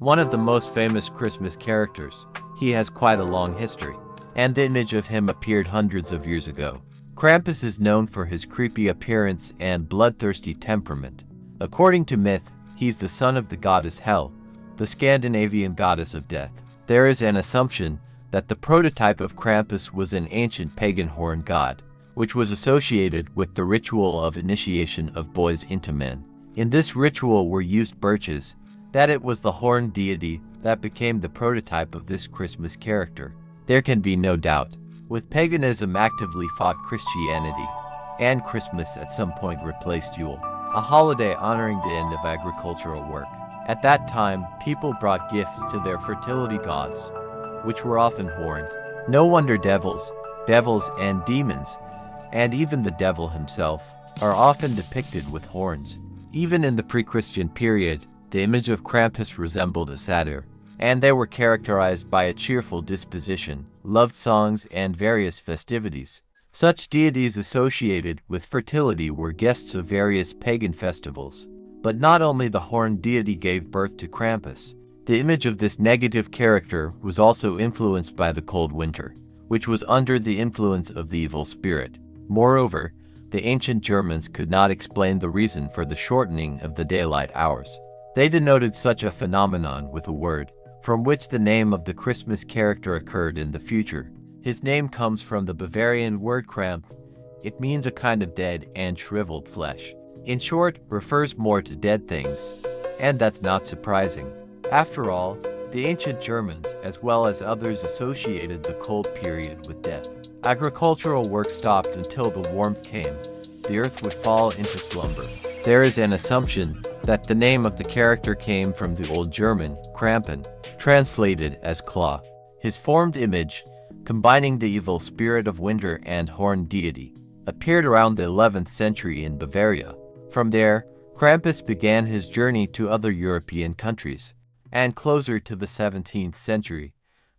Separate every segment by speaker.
Speaker 1: one of the most famous Christmas characters. He has quite a long history, and the image of him appeared hundreds of years ago. Krampus is known for his creepy appearance and bloodthirsty temperament. According to myth, he's the son of the goddess Hel, the Scandinavian goddess of death. There is an assumption that the prototype of Krampus was an ancient pagan horn god, which was associated with the ritual of initiation of boys into men. In this ritual were used birches, that it was the horned deity that became the prototype of this Christmas character. There can be no doubt. With paganism actively fought Christianity, and Christmas at some point replaced Yule, a holiday honoring the end of agricultural work. At that time, people brought gifts to their fertility gods, which were often horned. No wonder devils and demons, and even the devil himself, are often depicted with horns. Even in the pre-Christian period, the image of Krampus resembled a satyr, and they were characterized by a cheerful disposition, loved songs, and various festivities. Such deities associated with fertility were guests of various pagan festivals. But not only the horned deity gave birth to Krampus. The image of this negative character was also influenced by the cold winter, which was under the influence of the evil spirit. Moreover, the ancient Germans could not explain the reason for the shortening of the daylight hours. They denoted such a phenomenon with a word, from which the name of the Christmas character occurred in the future. His name comes from the Bavarian word krampn. It means a kind of dead and shriveled flesh. In short, refers more to dead things. And that's not surprising. After all, the ancient Germans, as well as others, associated the cold period with death. Agricultural work stopped until the warmth came. The earth would fall into slumber. There is an assumption that the name of the character came from the Old German, krampn, translated as claw. His formed image, combining the evil spirit of winter and horned deity, appeared around the 11th century in Bavaria. From there, Krampus began his journey to other European countries, and closer to the 17th century,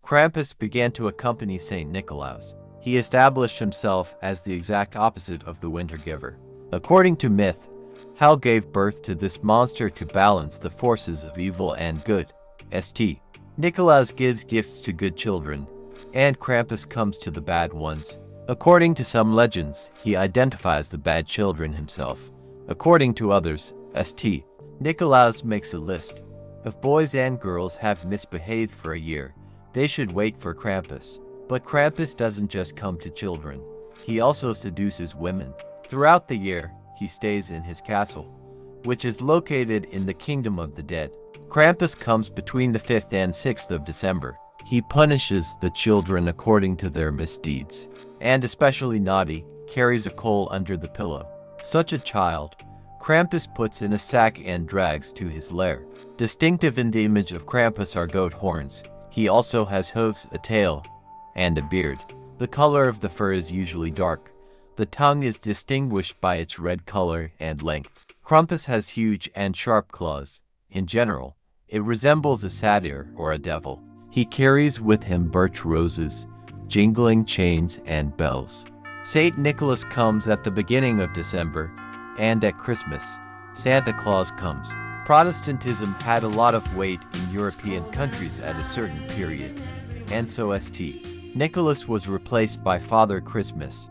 Speaker 1: Krampus began to accompany St. Nicholas. He established himself as the exact opposite of the winter giver. According to myth, Hel gave birth to this monster to balance the forces of evil and good. St. Nicholas gives gifts to good children, and Krampus comes to the bad ones. According to some legends, he identifies the bad children himself. According to others, St. Nicholas makes a list. If boys and girls have misbehaved for a year, they should wait for Krampus. But Krampus doesn't just come to children. He also seduces women. Throughout the year, he stays in his castle, which is located in the kingdom of the dead. Krampus comes between the 5th and 6th of December. He punishes the children according to their misdeeds, and especially naughty, carries a coal under the pillow. Such a child, Krampus puts in a sack and drags to his lair. Distinctive in the image of Krampus are goat horns. He also has hooves, a tail, and a beard. The color of the fur is usually dark. The tongue is distinguished by its red color and length. Krampus has huge and sharp claws. In general, it resembles a satyr or a devil. He carries with him birch roses, jingling chains, and bells. St. Nicholas comes at the beginning of December, and at Christmas, Santa Claus comes. Protestantism had a lot of weight in European countries at a certain period, and so St. Nicholas was replaced by Father Christmas,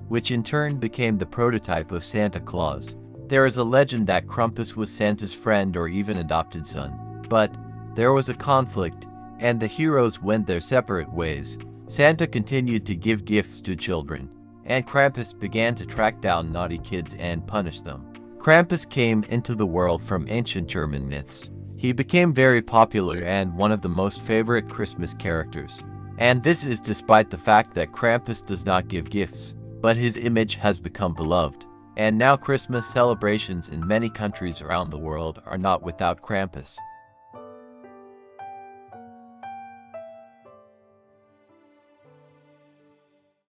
Speaker 1: which in turn became the prototype of Santa Claus. There is a legend that Krampus was Santa's friend or even adopted son. But there was a conflict, and the heroes went their separate ways. Santa continued to give gifts to children, and Krampus began to track down naughty kids and punish them. Krampus came into the world from ancient German myths. He became very popular and one of the most favorite Christmas characters. And this is despite the fact that Krampus does not give gifts, but his image has become beloved. And now Christmas celebrations in many countries around the world are not without Krampus.